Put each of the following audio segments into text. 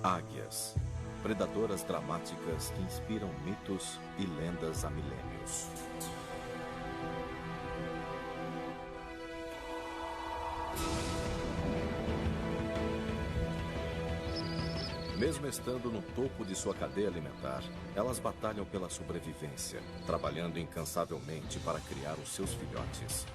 Águias, predadoras dramáticas que inspiram mitos e lendas há milênios. Mesmo estando no topo de sua cadeia alimentar, elas batalham pela sobrevivência, trabalhando incansavelmente para criar os seus filhotes.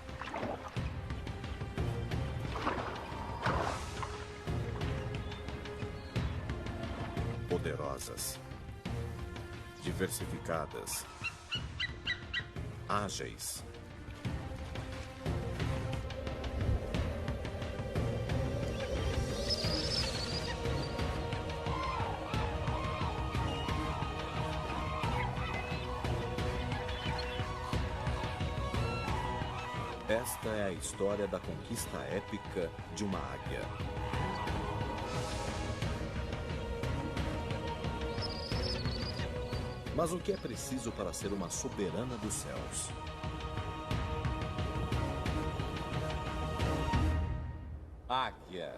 Poderosas, diversificadas, ágeis. Esta é a história da conquista épica de uma águia. Mas o que é preciso para ser uma soberana dos céus? Águia,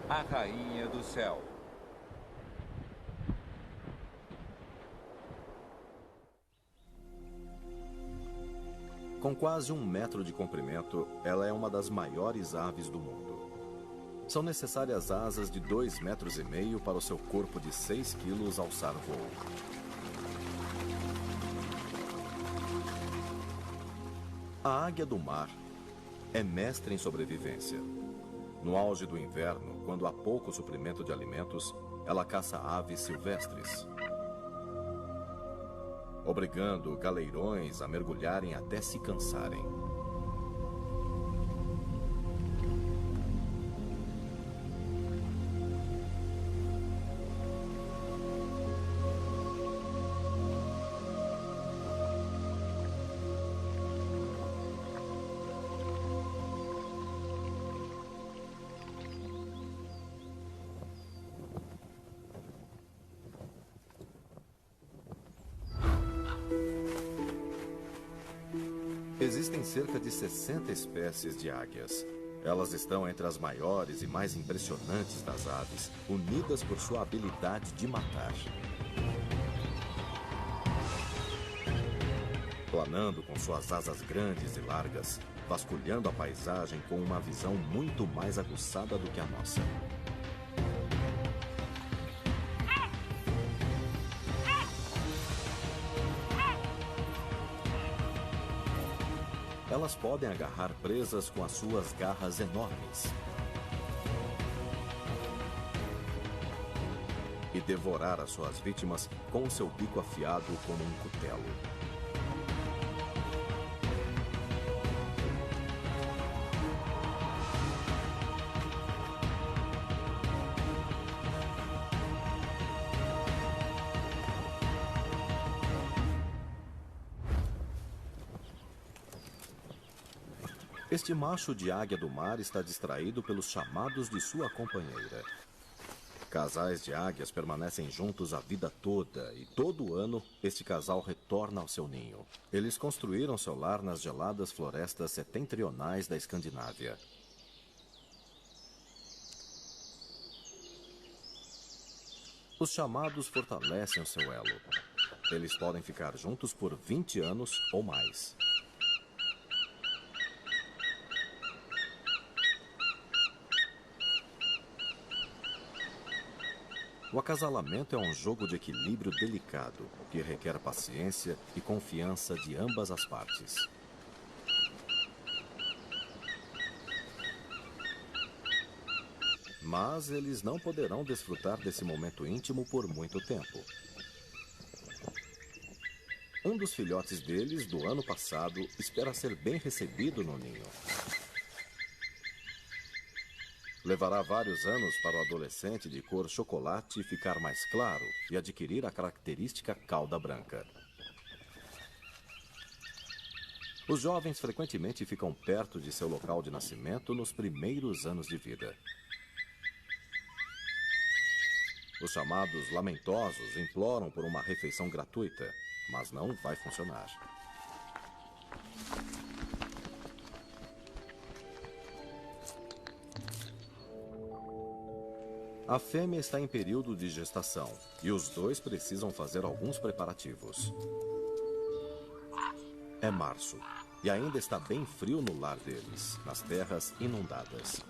a rainha do céu. Com quase 1 metro de comprimento, ela é uma das maiores aves do mundo. São necessárias asas de 2,5 metros para o seu corpo de 6 quilos alçar voo. A águia do mar é mestre em sobrevivência. No auge do inverno, quando há pouco suprimento de alimentos, ela caça aves silvestres, obrigando galeirões a mergulharem até se cansarem. Existem cerca de 60 espécies de águias. Elas estão entre as maiores e mais impressionantes das aves, unidas por sua habilidade de matar. Planando com suas asas grandes e largas, vasculhando a paisagem com uma visão muito mais aguçada do que a nossa. Elas podem agarrar presas com as suas garras enormes e devorar as suas vítimas com o seu bico afiado como um cutelo. Este macho de águia do mar está distraído pelos chamados de sua companheira. Casais de águias permanecem juntos a vida toda e todo ano este casal retorna ao seu ninho. Eles construíram seu lar nas geladas florestas setentrionais da Escandinávia. Os chamados fortalecem o seu elo. Eles podem ficar juntos por 20 anos ou mais. O acasalamento é um jogo de equilíbrio delicado, que requer paciência e confiança de ambas as partes. Mas eles não poderão desfrutar desse momento íntimo por muito tempo. Um dos filhotes deles, do ano passado, espera ser bem recebido no ninho. Levará vários anos para o adolescente de cor chocolate ficar mais claro e adquirir a característica cauda branca. Os jovens frequentemente ficam perto de seu local de nascimento nos primeiros anos de vida. Os chamados lamentosos imploram por uma refeição gratuita, mas não vai funcionar. A fêmea está em período de gestação e os dois precisam fazer alguns preparativos. É março e ainda está bem frio no lar deles, nas terras inundadas.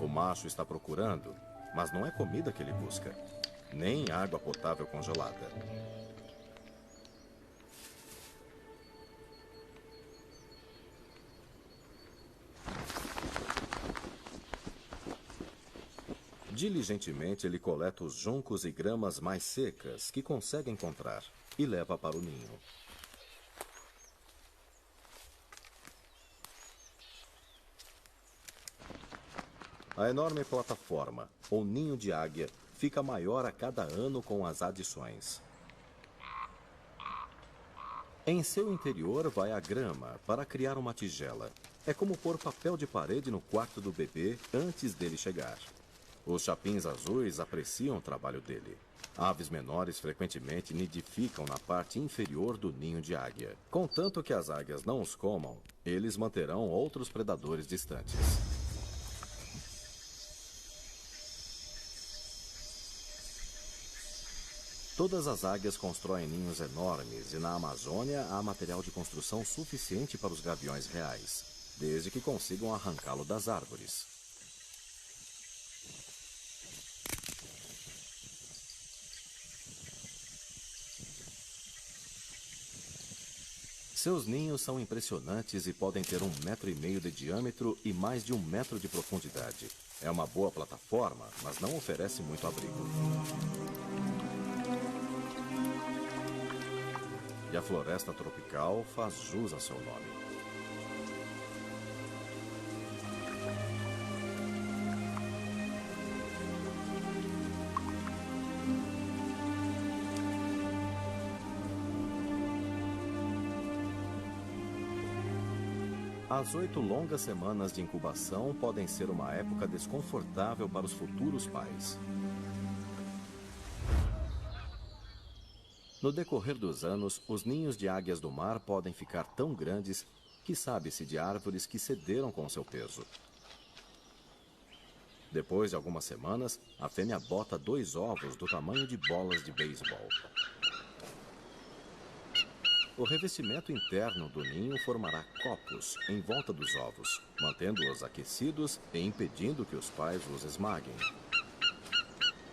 O macho está procurando, mas não é comida que ele busca, nem água potável congelada. Diligentemente, ele coleta os juncos e gramas mais secas que consegue encontrar e leva para o ninho. A enorme plataforma, ou ninho de águia, fica maior a cada ano com as adições. Em seu interior vai a grama para criar uma tigela. É como pôr papel de parede no quarto do bebê antes dele chegar. Os chapins azuis apreciam o trabalho dele. Aves menores frequentemente nidificam na parte inferior do ninho de águia. Contanto que as águias não os comam, eles manterão outros predadores distantes. Todas as águias constroem ninhos enormes e na Amazônia há material de construção suficiente para os gaviões reais, desde que consigam arrancá-lo das árvores. Seus ninhos são impressionantes e podem ter 1,5 metro de diâmetro e mais de 1 metro de profundidade. É uma boa plataforma, mas não oferece muito abrigo. E a floresta tropical faz jus a seu nome. As 8 longas semanas de incubação podem ser uma época desconfortável para os futuros pais. No decorrer dos anos, os ninhos de águias do mar podem ficar tão grandes que sabe-se de árvores que cederam com seu peso. Depois de algumas semanas, a fêmea bota 2 ovos do tamanho de bolas de beisebol. O revestimento interno do ninho formará copos em volta dos ovos, mantendo-os aquecidos e impedindo que os pais os esmaguem.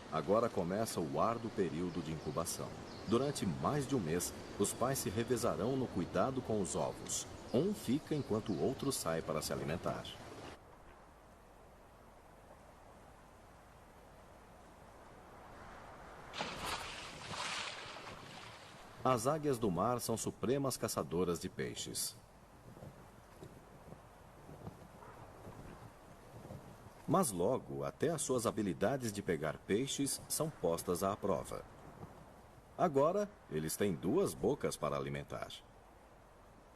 Agora começa o árduo período de incubação. Durante mais de um mês, os pais se revezarão no cuidado com os ovos. Um fica enquanto o outro sai para se alimentar. As águias do mar são supremas caçadoras de peixes. Mas logo, até as suas habilidades de pegar peixes são postas à prova. Agora, eles têm 2 bocas para alimentar.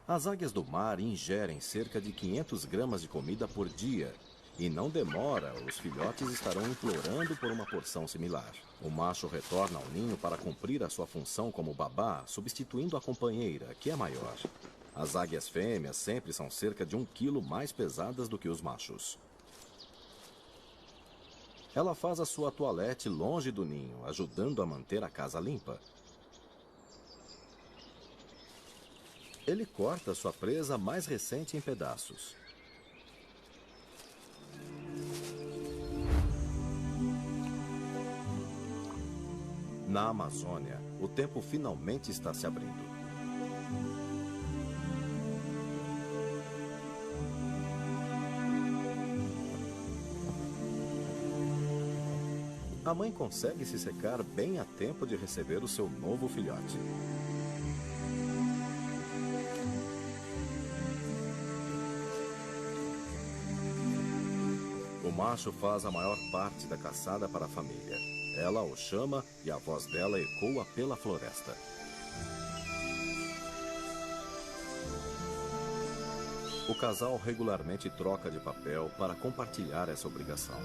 As águias do mar ingerem cerca de 500 gramas de comida por dia. E não demora, os filhotes estarão implorando por uma porção similar. O macho retorna ao ninho para cumprir a sua função como babá, substituindo a companheira, que é maior. As águias fêmeas sempre são cerca de 1 quilo mais pesadas do que os machos. Ela faz a sua toalete longe do ninho, ajudando a manter a casa limpa. Ele corta sua presa mais recente em pedaços. Na Amazônia, o tempo finalmente está se abrindo. A mãe consegue se secar bem a tempo de receber o seu novo filhote. O macho faz a maior parte da caçada para a família. Ela o chama e a voz dela ecoa pela floresta. O casal regularmente troca de papel para compartilhar essa obrigação.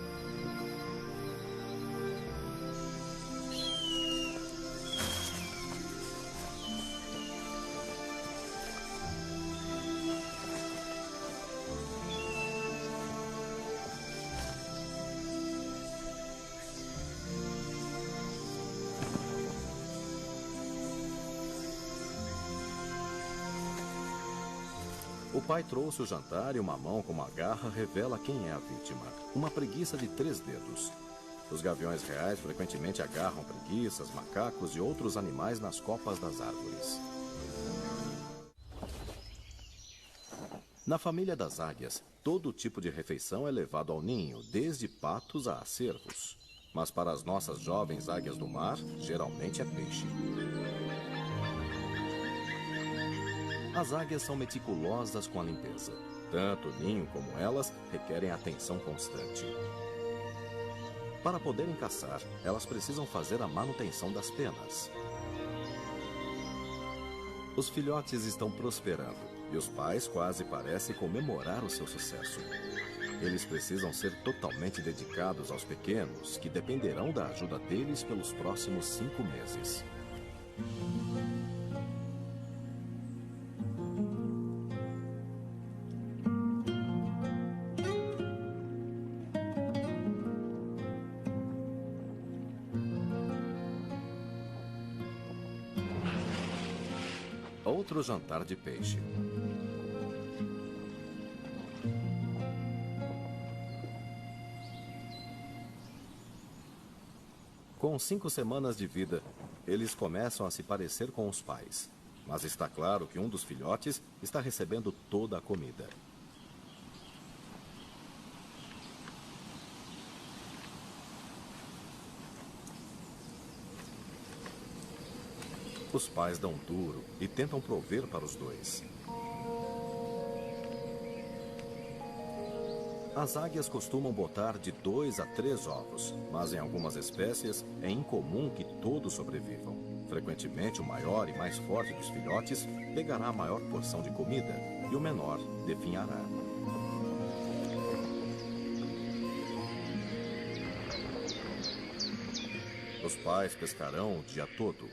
O pai trouxe o jantar e uma mão com uma garra revela quem é a vítima. Uma preguiça de 3 dedos. Os gaviões reais frequentemente agarram preguiças, macacos e outros animais nas copas das árvores. Na família das águias, todo tipo de refeição é levado ao ninho, desde patos a cervos. Mas para as nossas jovens águias do mar, geralmente é peixe. As águias são meticulosas com a limpeza. Tanto o ninho como elas requerem atenção constante. Para poderem caçar, elas precisam fazer a manutenção das penas. Os filhotes estão prosperando e os pais quase parecem comemorar o seu sucesso. Eles precisam ser totalmente dedicados aos pequenos, que dependerão da ajuda deles pelos próximos 5 meses. Outro jantar de peixe. Com 5 semanas de vida, eles começam a se parecer com os pais. Mas está claro que um dos filhotes está recebendo toda a comida. Os pais dão duro e tentam prover para os dois. As águias costumam botar de 2 a 3 ovos, mas em algumas espécies é incomum que todos sobrevivam. Frequentemente, o maior e mais forte dos filhotes pegará a maior porção de comida e o menor definhará. Os pais pescarão o dia todo.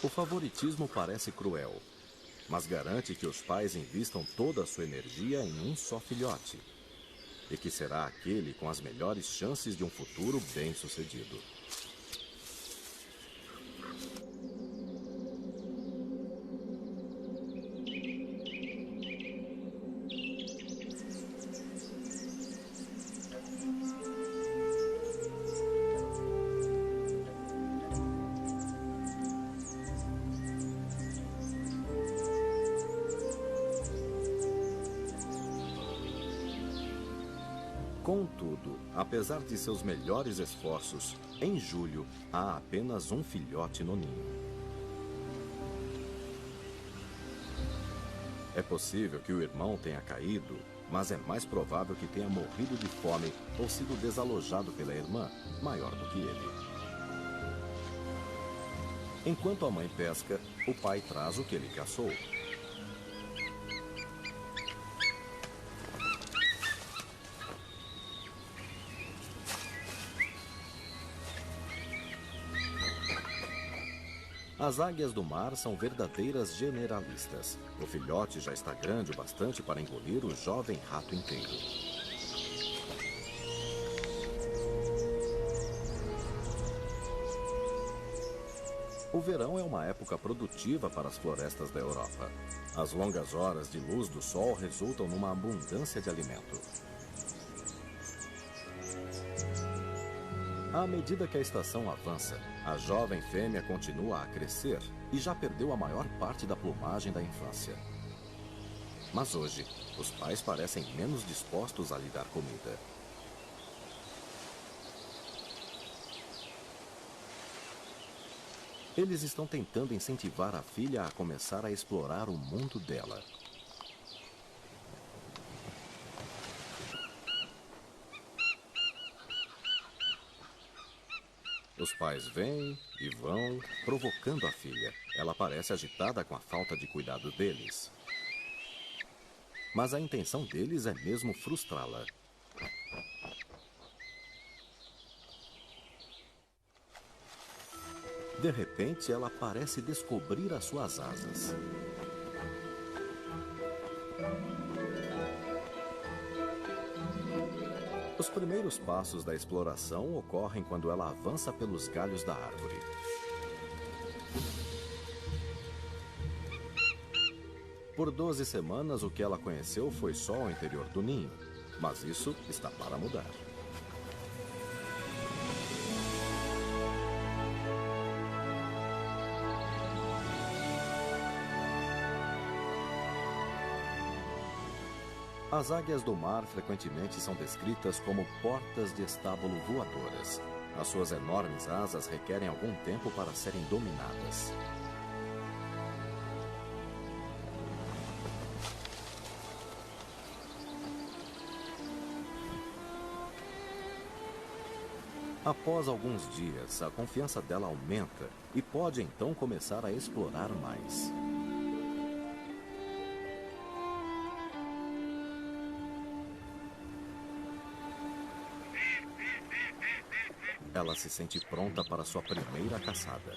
O favoritismo parece cruel, mas garante que os pais invistam toda a sua energia em um só filhote, e que será aquele com as melhores chances de um futuro bem-sucedido. Contudo, apesar de seus melhores esforços, em julho há apenas um filhote no ninho. É possível que o irmão tenha caído, mas é mais provável que tenha morrido de fome ou sido desalojado pela irmã, maior do que ele. Enquanto a mãe pesca, o pai traz o que ele caçou. As águias do mar são verdadeiras generalistas. O filhote já está grande o bastante para engolir o jovem rato inteiro. O verão é uma época produtiva para as florestas da Europa. As longas horas de luz do sol resultam numa abundância de alimento. À medida que a estação avança, a jovem fêmea continua a crescer e já perdeu a maior parte da plumagem da infância. Mas hoje, os pais parecem menos dispostos a lhe dar comida. Eles estão tentando incentivar a filha a começar a explorar o mundo dela. Os pais vêm e vão, provocando a filha. Ela parece agitada com a falta de cuidado deles. Mas a intenção deles é mesmo frustrá-la. De repente, ela parece descobrir as suas asas. Os primeiros passos da exploração ocorrem quando ela avança pelos galhos da árvore. Por 12 semanas, o que ela conheceu foi só o interior do ninho, mas isso está para mudar. As águias do mar frequentemente são descritas como portas de estábulo voadoras. As suas enormes asas requerem algum tempo para serem dominadas. Após alguns dias, a confiança dela aumenta e pode então começar a explorar mais. Ela se sente pronta para sua primeira caçada.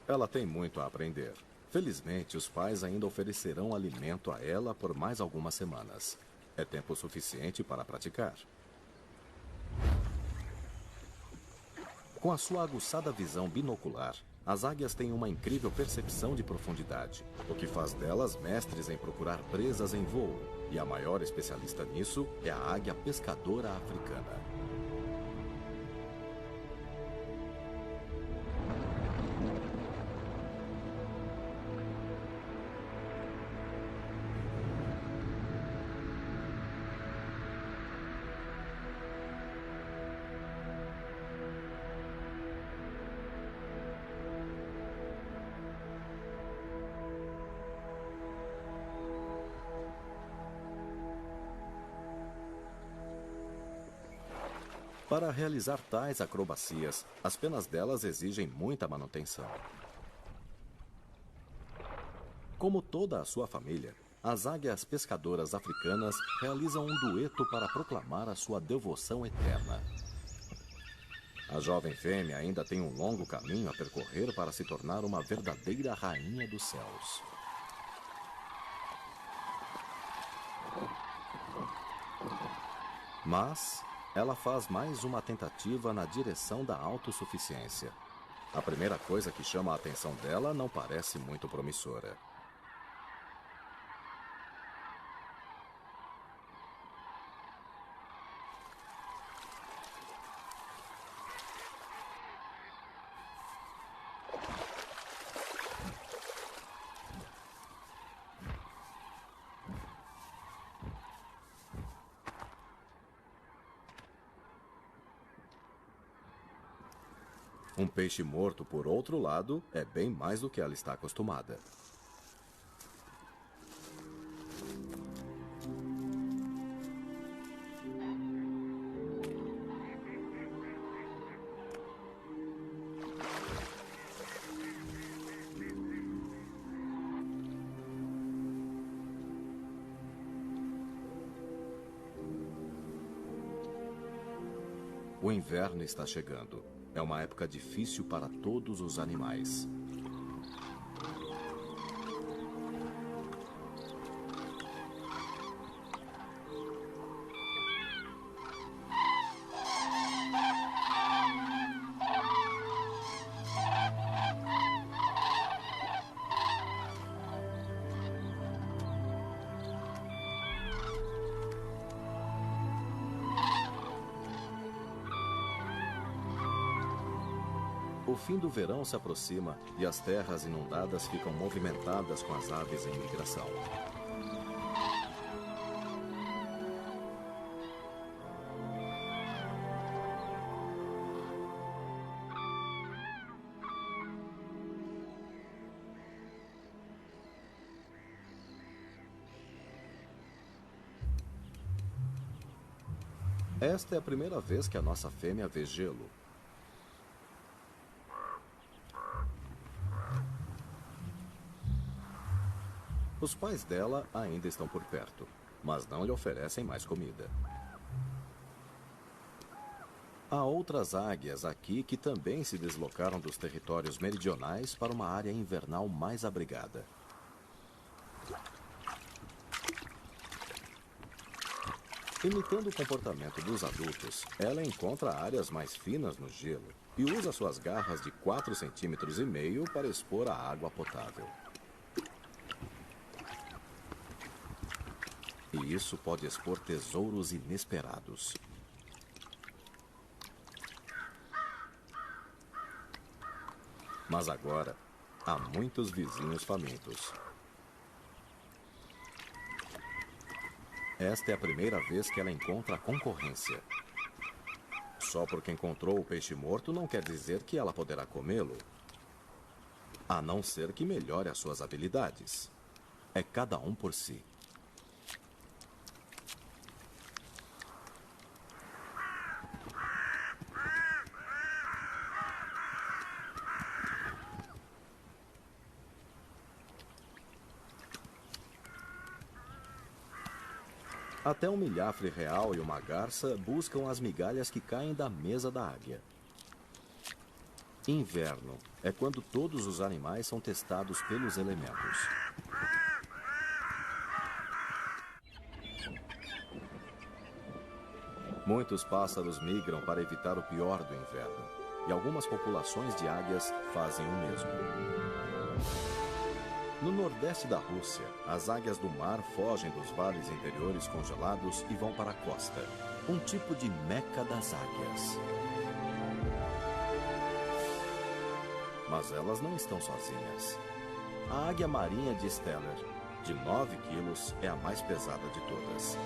Ela tem muito a aprender. Felizmente, os pais ainda oferecerão alimento a ela por mais algumas semanas. É tempo suficiente para praticar. Com a sua aguçada visão binocular, as águias têm uma incrível percepção de profundidade, o que faz delas mestres em procurar presas em voo. E a maior especialista nisso é a águia pescadora africana. Para realizar tais acrobacias, as penas delas exigem muita manutenção. Como toda a sua família, as águias pescadoras africanas realizam um dueto para proclamar a sua devoção eterna. A jovem fêmea ainda tem um longo caminho a percorrer para se tornar uma verdadeira rainha dos céus. Mas ela faz mais uma tentativa na direção da autossuficiência. A primeira coisa que chama a atenção dela não parece muito promissora. Um peixe morto, por outro lado, é bem mais do que ela está acostumada. O inverno está chegando. É uma época difícil para todos os animais. O fim do verão se aproxima e as terras inundadas ficam movimentadas com as aves em migração. Esta é a primeira vez que a nossa fêmea vê gelo. Os pais dela ainda estão por perto, mas não lhe oferecem mais comida. Há outras águias aqui que também se deslocaram dos territórios meridionais para uma área invernal mais abrigada. Imitando o comportamento dos adultos, ela encontra áreas mais finas no gelo e usa suas garras de 4,5 cm para expor a água potável. E isso pode expor tesouros inesperados. Mas agora, há muitos vizinhos famintos. Esta é a primeira vez que ela encontra a concorrência. Só porque encontrou o peixe morto não quer dizer que ela poderá comê-lo. A não ser que melhore as suas habilidades. É cada um por si. Até um milhafre real e uma garça buscam as migalhas que caem da mesa da águia. Inverno é quando todos os animais são testados pelos elementos. Muitos pássaros migram para evitar o pior do inverno, e algumas populações de águias fazem o mesmo. No nordeste da Rússia, as águias do mar fogem dos vales interiores congelados e vão para a costa, um tipo de Meca das águias. Mas elas não estão sozinhas. A águia marinha de Steller, de 9 quilos, é a mais pesada de todas.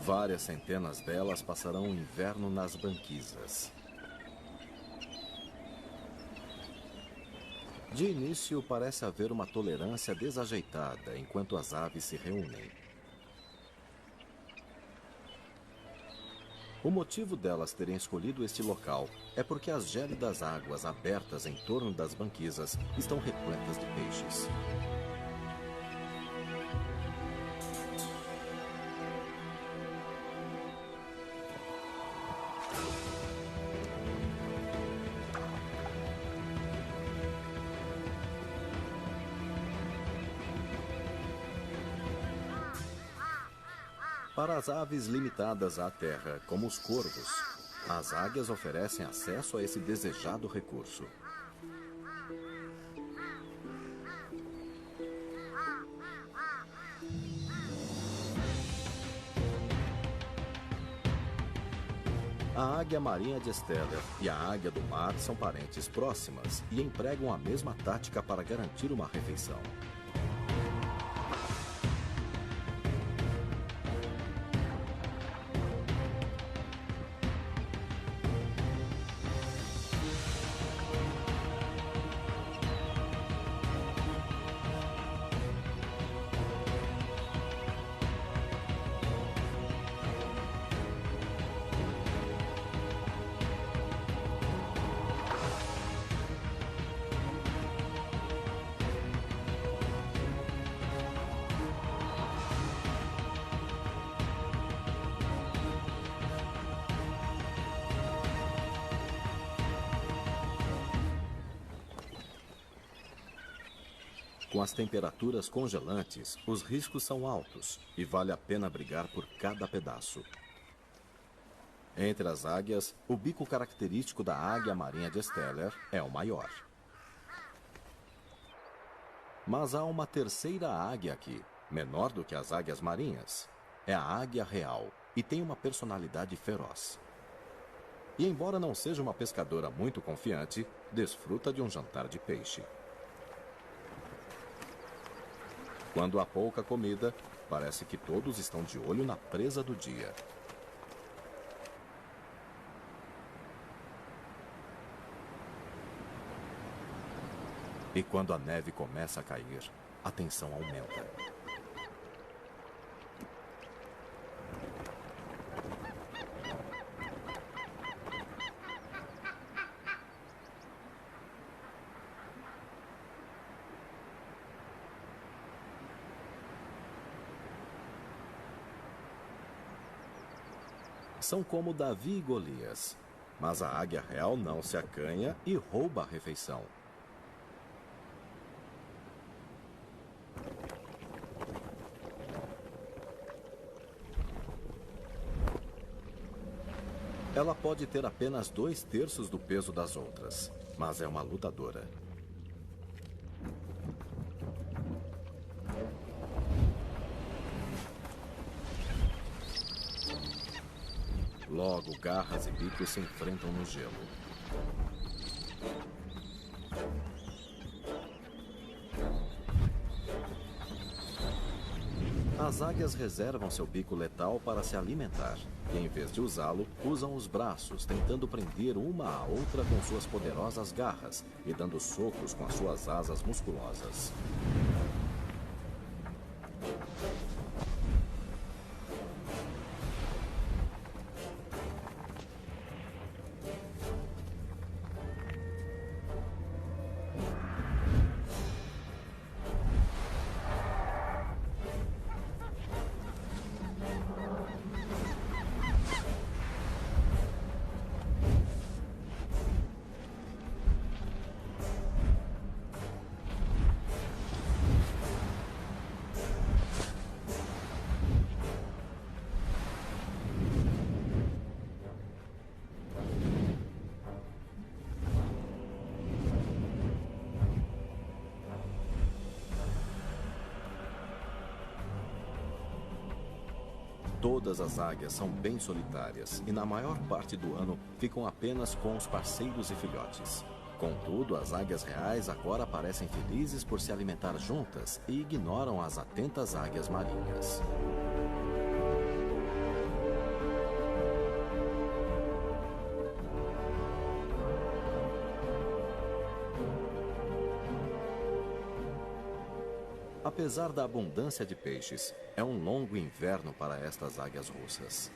Várias centenas delas passarão o inverno nas banquisas. De início, parece haver uma tolerância desajeitada enquanto as aves se reúnem. O motivo delas terem escolhido este local é porque as gélidas águas abertas em torno das banquisas estão repletas de peixes. Para as aves limitadas à terra, como os corvos, as águias oferecem acesso a esse desejado recurso. A águia marinha de Steller e a águia do mar são parentes próximas e empregam a mesma tática para garantir uma refeição. Com as temperaturas congelantes, os riscos são altos e vale a pena brigar por cada pedaço. Entre as águias, o bico característico da águia marinha de Steller é o maior. Mas há uma terceira águia aqui, menor do que as águias marinhas. É a águia real e tem uma personalidade feroz. E embora não seja uma pescadora muito confiante, desfruta de um jantar de peixe. Quando há pouca comida, parece que todos estão de olho na presa do dia. E quando a neve começa a cair, a tensão aumenta. São como Davi e Golias, mas a águia real não se acanha e rouba a refeição. Ela pode ter apenas 2/3 do peso das outras, mas é uma lutadora. Logo, garras e bicos se enfrentam no gelo. As águias reservam seu bico letal para se alimentar. E em vez de usá-lo, usam os braços, tentando prender uma à outra com suas poderosas garras e dando socos com as suas asas musculosas. Todas as águias são bem solitárias e na maior parte do ano ficam apenas com os parceiros e filhotes. Contudo, as águias reais agora parecem felizes por se alimentar juntas e ignoram as atentas águias marinhas. Apesar da abundância de peixes, é um longo inverno para estas águias russas.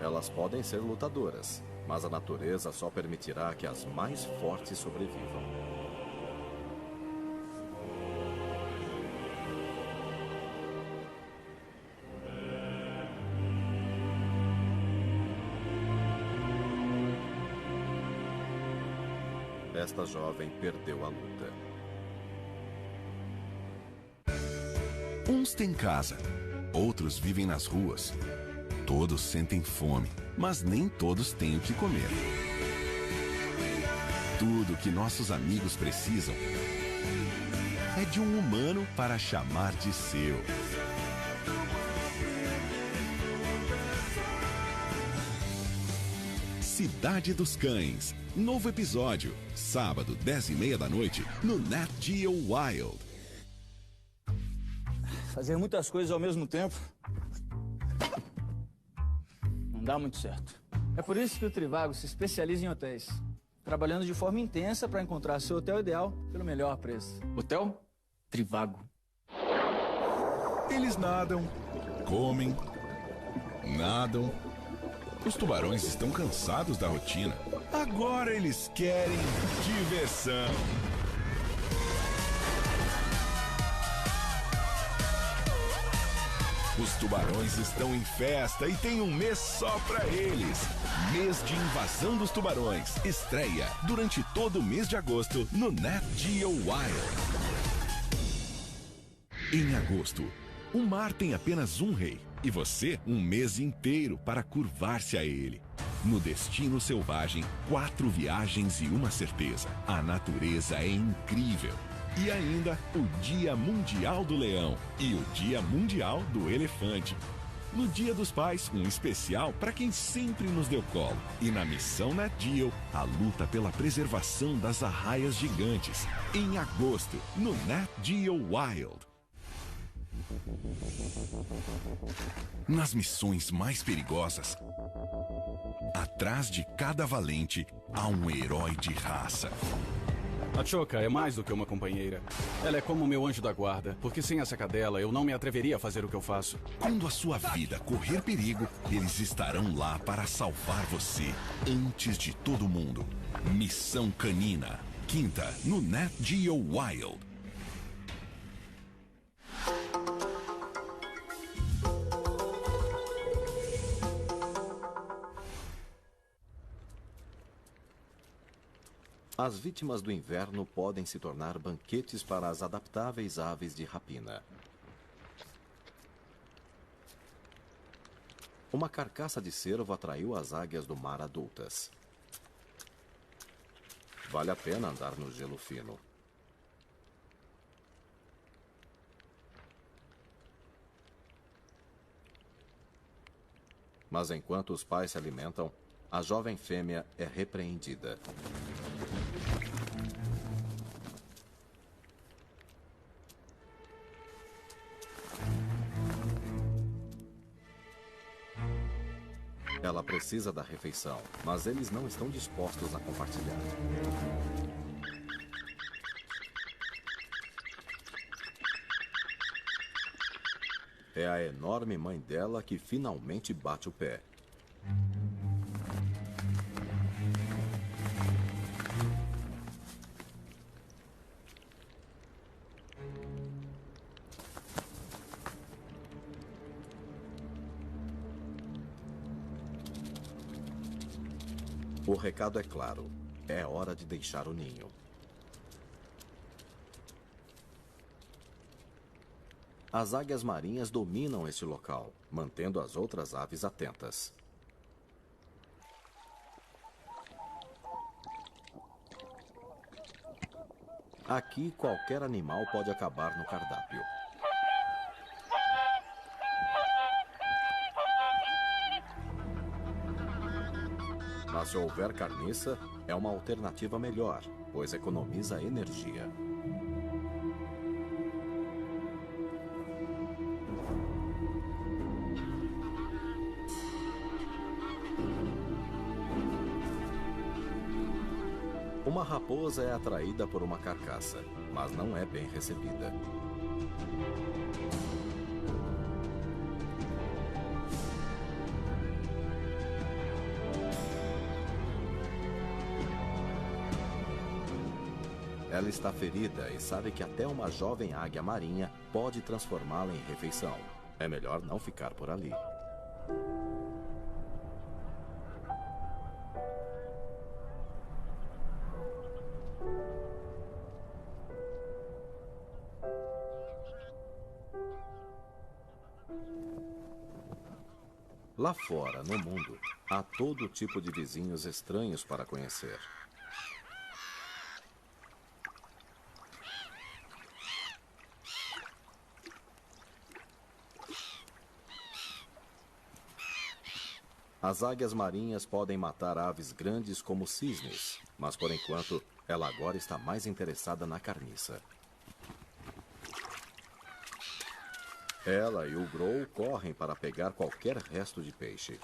Elas podem ser lutadoras, mas a natureza só permitirá que as mais fortes sobrevivam. Esta jovem perdeu a luta. Uns têm casa, outros vivem nas ruas. Todos sentem fome, mas nem todos têm o que comer. Tudo que nossos amigos precisam é de um humano para chamar de seu. Cidade dos Cães. Novo episódio, sábado, 10h30 da noite, no Nat Geo Wild. Fazer muitas coisas ao mesmo tempo não dá muito certo. É por isso que o Trivago se especializa em hotéis, trabalhando de forma intensa para encontrar seu hotel ideal pelo melhor preço. Hotel Trivago. Eles nadam, comem, nadam. Os tubarões estão cansados da rotina. Agora eles querem diversão. Os tubarões estão em festa e tem um mês só pra eles. Mês de Invasão dos Tubarões. Estreia durante todo o mês de agosto no Nat Geo Wild. Em agosto, o mar tem apenas um rei. E você, um mês inteiro para curvar-se a ele. No Destino Selvagem, 4 viagens e uma certeza. A natureza é incrível. E ainda o Dia Mundial do Leão e o Dia Mundial do Elefante. No Dia dos Pais, um especial para quem sempre nos deu colo. E na Missão Nat Geo, a luta pela preservação das arraias gigantes. Em agosto, no Nat Geo Wild. Nas missões mais perigosas, atrás de cada valente, há um herói de raça. A Choca é mais do que uma companheira. Ela é como meu anjo da guarda, porque sem essa cadela eu não me atreveria a fazer o que eu faço. Quando a sua vida correr perigo, eles estarão lá para salvar você, antes de todo mundo. Missão Canina, quinta, no Nat Geo Wild. As vítimas do inverno podem se tornar banquetes para as adaptáveis aves de rapina. Uma carcaça de cervo atraiu as águias do mar adultas. Vale a pena andar no gelo fino. Mas enquanto os pais se alimentam, a jovem fêmea é repreendida. Ela precisa da refeição, mas eles não estão dispostos a compartilhar. É a enorme mãe dela que finalmente bate o pé. O recado é claro. É hora de deixar o ninho. As águias marinhas dominam este local, mantendo as outras aves atentas. Aqui, qualquer animal pode acabar no cardápio. Mas se houver carniça, é uma alternativa melhor, pois economiza energia. Uma raposa é atraída por uma carcaça, mas não é bem recebida. Ela está ferida e sabe que até uma jovem águia marinha pode transformá-la em refeição. É melhor não ficar por ali. Lá fora, no mundo, há todo tipo de vizinhos estranhos para conhecer. As águias marinhas podem matar aves grandes como cisnes, mas por enquanto, ela agora está mais interessada na carniça. Ela e o Grow correm para pegar qualquer resto de peixe.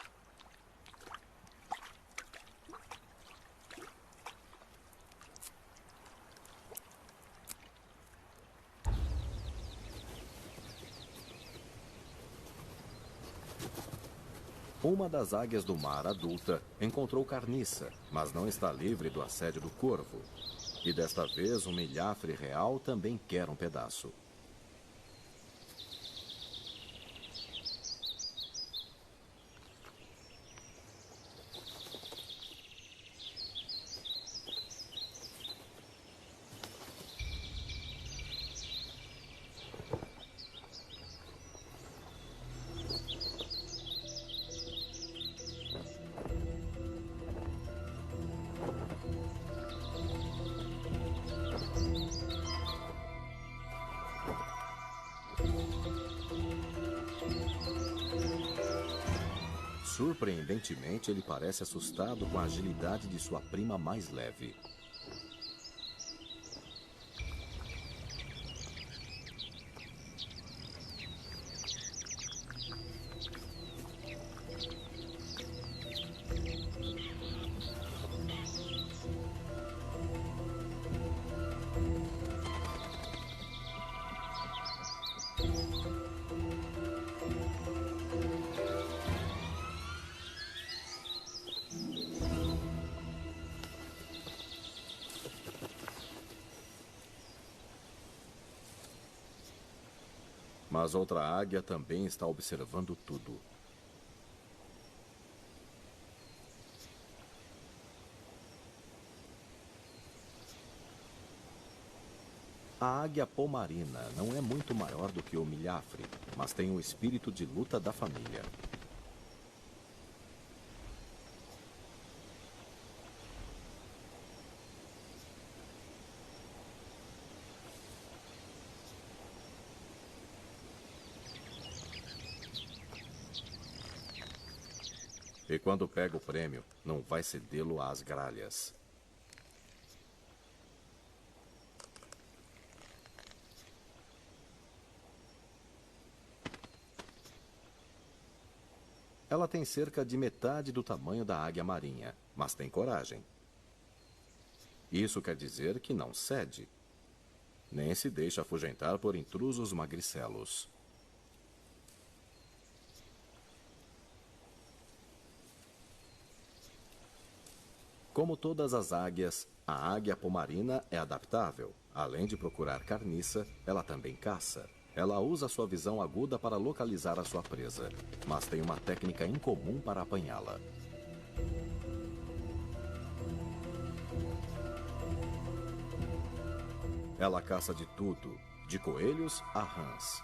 Uma das águias do mar adulta encontrou carniça, mas não está livre do assédio do corvo. E desta vez um milhafre real também quer um pedaço. Surpreendentemente, ele parece assustado com a agilidade de sua prima mais leve. Mas outra águia também está observando tudo. A águia pomarina não é muito maior do que o milhafre, mas tem o espírito de luta da família. E quando pega o prêmio, não vai cedê-lo às gralhas. Ela tem cerca de metade do tamanho da águia marinha, mas tem coragem. Isso quer dizer que não cede, nem se deixa afugentar por intrusos magricelos. Como todas as águias, a águia pomarina é adaptável. Além de procurar carniça, ela também caça. Ela usa sua visão aguda para localizar a sua presa, mas tem uma técnica incomum para apanhá-la. Ela caça de tudo, de coelhos a rãs.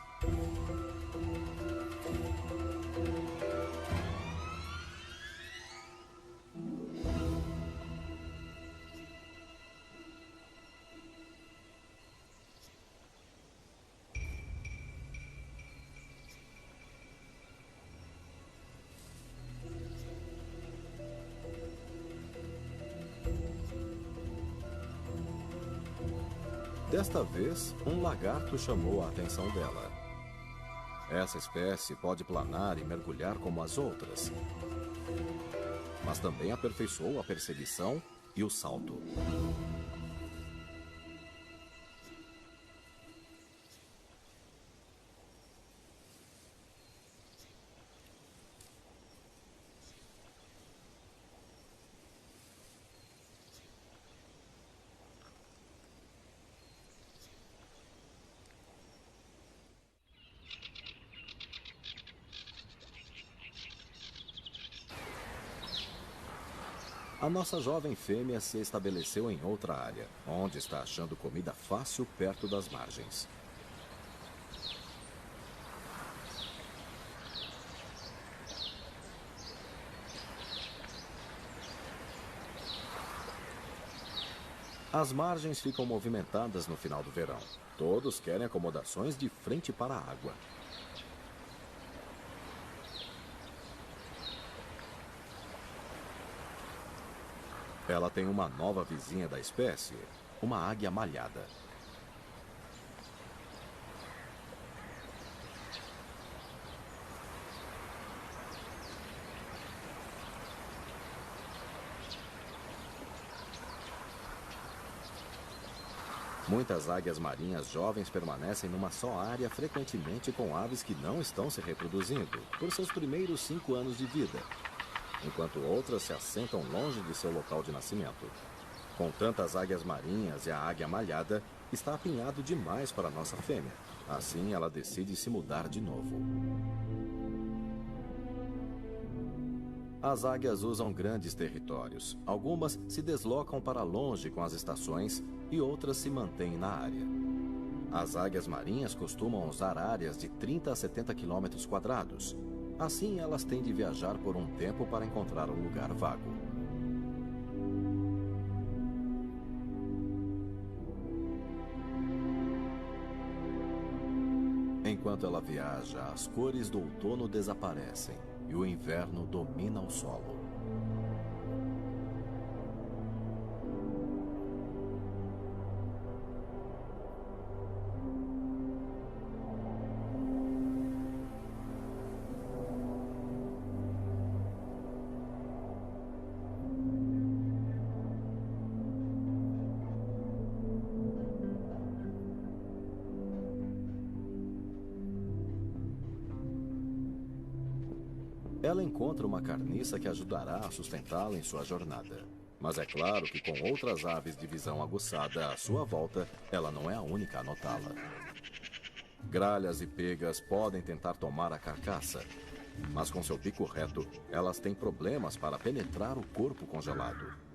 Desta vez, um lagarto chamou a atenção dela. Essa espécie pode planar e mergulhar como as outras, mas também aperfeiçoou a perseguição e o salto. A nossa jovem fêmea se estabeleceu em outra área, onde está achando comida fácil perto das margens. As margens ficam movimentadas no final do verão. Todos querem acomodações de frente para a água. Ela tem uma nova vizinha da espécie, uma águia malhada. Muitas águias marinhas jovens permanecem numa só área, frequentemente com aves que não estão se reproduzindo, por seus primeiros 5 anos de vida, enquanto outras se assentam longe de seu local de nascimento. Com tantas águias marinhas e a águia malhada, está apinhado demais para nossa fêmea. Assim, ela decide se mudar de novo. As águias usam grandes territórios. Algumas se deslocam para longe com as estações e outras se mantêm na área. As águias marinhas costumam usar áreas de 30 a 70 quilômetros quadrados. Assim, elas têm de viajar por um tempo para encontrar um lugar vago. Enquanto ela viaja, as cores do outono desaparecem. e o inverno domina o solo. Ela encontra uma carniça que ajudará a sustentá-la em sua jornada. Mas é claro que com outras aves de visão aguçada à sua volta, ela não é a única a notá-la. Gralhas e pegas podem tentar tomar a carcaça, mas com seu bico reto, elas têm problemas para penetrar o corpo congelado.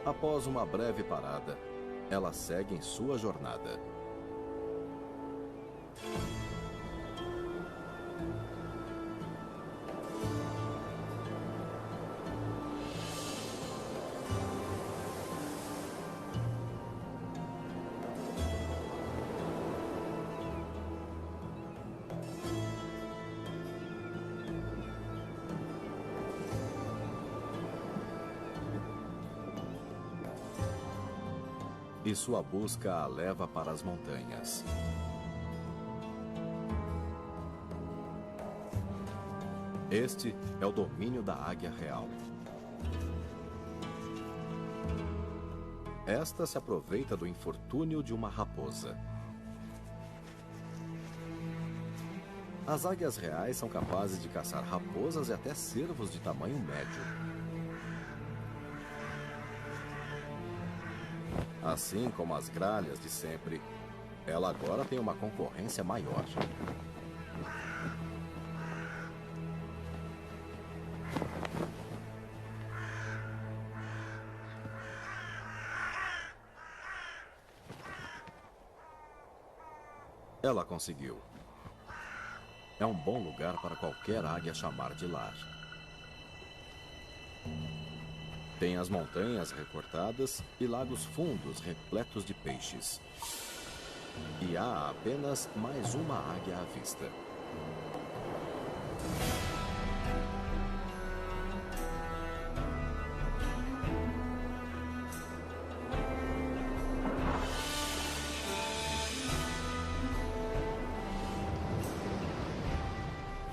Após uma breve parada, ela segue em sua jornada. E sua busca a leva para as montanhas. Este é o domínio da águia real. Esta se aproveita do infortúnio de uma raposa. As águias reais são capazes de caçar raposas e até cervos de tamanho médio. Assim como as gralhas de sempre, ela agora tem uma concorrência maior. Ela conseguiu. É um bom lugar para qualquer águia chamar de lar. Tem as montanhas recortadas e lagos fundos repletos de peixes. E há apenas mais uma águia à vista.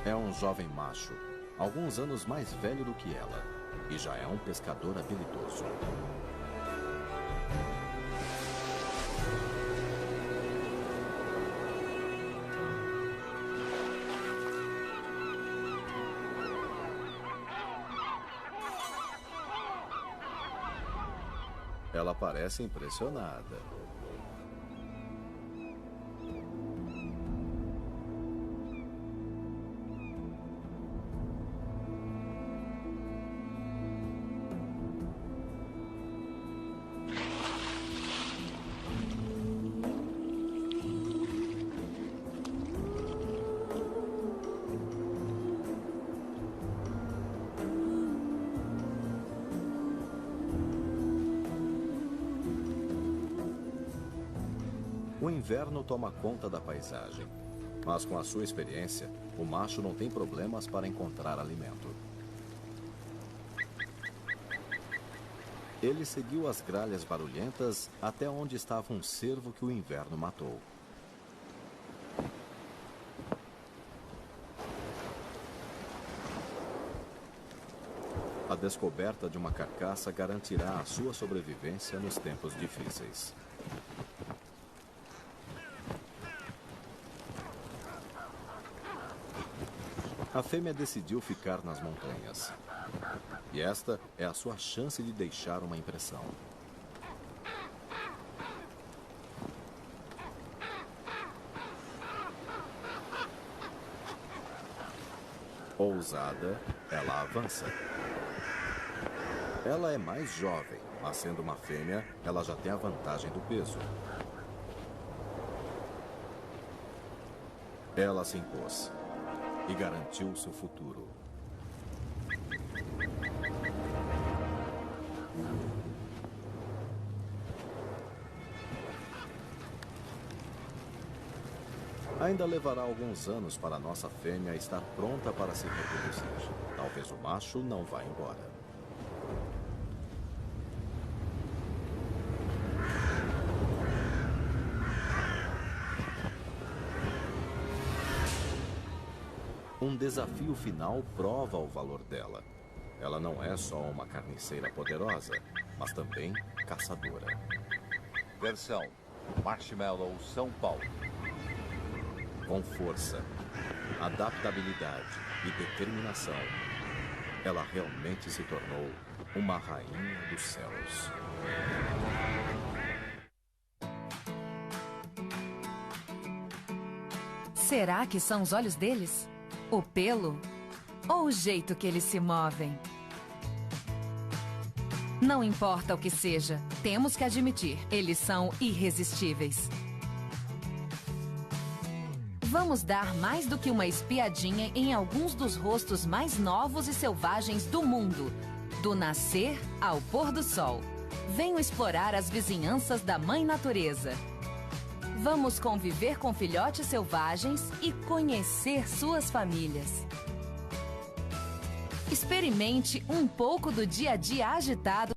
É um jovem macho, alguns anos mais velho do que ela. E já é um pescador habilidoso. Ela parece impressionada. O inverno toma conta da paisagem, mas com a sua experiência, o macho não tem problemas para encontrar alimento. Ele seguiu as gralhas barulhentas até onde estava um cervo que o inverno matou. A descoberta de uma carcaça garantirá a sua sobrevivência nos tempos difíceis. A fêmea decidiu ficar nas montanhas. E esta é a sua chance de deixar uma impressão. Ousada, ela avança. Ela é mais jovem, mas sendo uma fêmea, ela já tem a vantagem do peso. Ela se impôs. e garantiu seu futuro. Ainda levará alguns anos para a nossa fêmea estar pronta para se reproduzir. Talvez o macho não vá embora. Um desafio final prova o valor dela. Ela não é só uma carniceira poderosa, mas também caçadora. Versão Marshmallow São Paulo. Com força, adaptabilidade e determinação, ela realmente se tornou uma rainha dos céus. Será que são os olhos deles? O pelo? Ou o jeito que eles se movem? Não importa o que seja, temos que admitir, eles são irresistíveis. Vamos dar mais do que uma espiadinha em alguns dos rostos mais novos e selvagens do mundo, do nascer ao pôr do sol. Venham explorar as vizinhanças da Mãe Natureza. Vamos conviver com filhotes selvagens e conhecer suas famílias. Experimente um pouco do dia a dia agitado